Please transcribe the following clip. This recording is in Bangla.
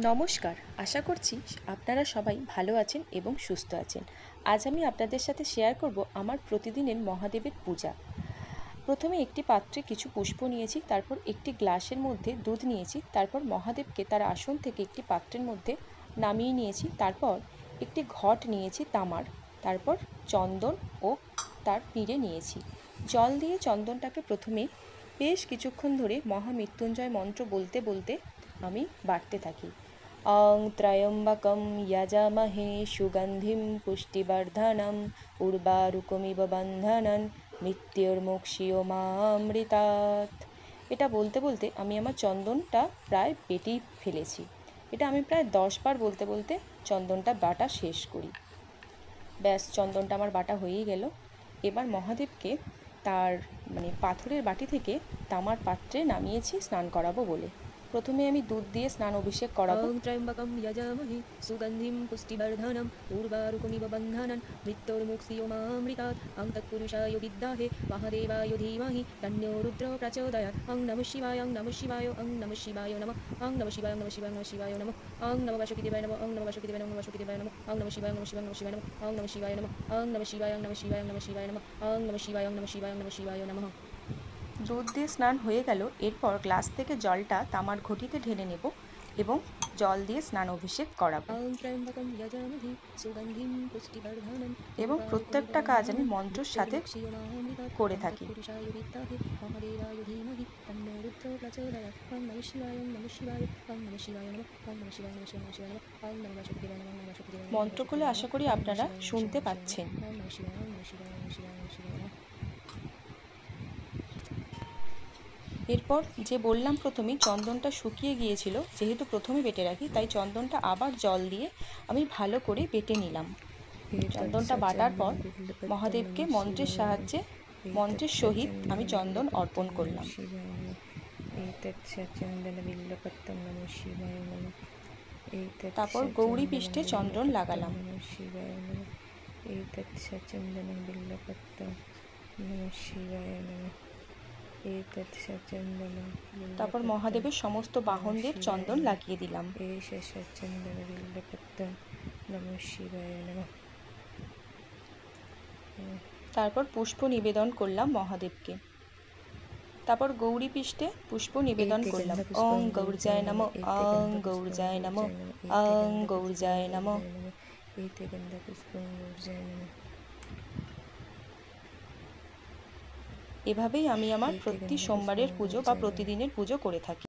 নমস্কার, আশা করছি আপনারা সবাই ভালো আছেন এবং সুস্থ আছেন। আজ আমি আপনাদের সাথে শেয়ার করব আমার প্রতিদিনের মহাদেবের পূজা। প্রথমে একটি পাত্রে কিছু পুষ্প নিয়েছি, তারপর একটি গ্লাসের মধ্যে দুধ নিয়েছি, তারপর মহাদেবকে তার আসন থেকে একটি পাত্রের মধ্যে নামিয়ে নিয়েছি, তারপর একটি ঘট নিয়েছি তামার, তারপর চন্দন ও তার পিঁড়ে নিয়েছি। জল দিয়ে চন্দনটাকে প্রথমে বেশ কিছুক্ষণ ধরে মহামৃত্যুঞ্জয় মন্ত্র বলতে বলতে আমি বাড়তে থাকি। অং ত্র্যম্বকম যজামহে সুগন্ধিম পুষ্টিবর্ধনম উর্বারুকমিব বন্ধনন মৃত্যুর্মুক্ষীয়মামৃতাৎ। এটা বলতে বলতে আমি আমার চন্দনটা প্রায় বেটেই ফেলেছি। এটা আমি প্রায় 10 বার বলতে বলতে চন্দনটা বাটা শেষ করি। ব্যাস, চন্দনটা আমার বাটা হয়েই গেল। এবার মহাদেবকে তার পাথরের বাটি থেকে তামার পাত্রে নামিয়েছি স্নান করাবো বলে। প্রথমে আমি দুধ দিয়ে স্নান অভিষেক করাবো। ওং ত্র্যম্বকম যজামহে সুগন্ধিম পুষ্টিবর্ধনম উর্বারুকমিব বন্ধনন মৃত্যুর্মুক্ষীয়মামৃতাৎ। ওং তৎপুরুষায় বিদ্মহে মহাদেবায় ধীমহি তন্নো রুদ্রঃ প্রচোদয়াৎ। ওং নমঃ শিবায়, ওং নমঃ শিবায়, ওং নমঃ শিবায় নমঃ। ওং নমঃ শিবায়, ওং নমঃ শিবায়, ওং নমঃ শিবায় নমঃ। ওং নমঃ বাসুদেবায় নমঃ, ওং নমঃ বাসুদেবায় নমঃ, বাসুদেবায় নমঃ। ওং নমঃ শিবায়, ওং নমঃ শিবায়, ওং নমঃ শিবায় নমঃ। ওং নমঃ শিবায় নমঃ। ওং নমঃ শিবায়, ওং নমঃ শিবায়, ওং নমঃ শিবায় নমঃ। ওং নমঃ শিবায়, ওং নমঃ শিবায়, ওং নমঃ শিবায় নমঃ। দুধ দিয়ে স্নান হয়ে গেল। এরপর গ্লাস থেকে জলটা তামার ঘটিতে ঢেলে নেব এবং জল দিয়ে স্নান অভিষেক করাবো। এবং প্রত্যেকটা কাজ আমি মন্ত্রের সাথে করে থাকি। মন্ত্রগুলো আশা করি আপনারা শুনতে পাচ্ছেন। এরপর যে বললাম প্রথমেই চন্দনটা শুকিয়ে গিয়েছিল, যেহেতু প্রথমে বেটে রাখি তাই চন্দনটা আবার জল দিয়ে আমি ভালো করে বেটে নিলাম। চন্দনটা বাটার পর মহাদেবকে মন্ত্রের সাহায্যে মন্ত্রের সহিত আমি চন্দন অর্পণ করলাম। তারপর গৌরী পৃষ্ঠে চন্দন লাগালাম। তারপর মহাদেবের সমস্ত বাহনদের চন্দন লাগিয়ে দিলাম। তারপর পুষ্প নিবেদন করলাম মহাদেবকে। তারপর গৌরী পৃষ্ঠে পুষ্প নিবেদন করলাম। ওং গৌরজায় নমঃ, ওং গৌরজায় নমঃ, ওং গৌরজায় নমঃ। এভাবেই আমি আমার প্রতি সোমবারের পুজো বা প্রতিদিনের পুজো করে থাকি।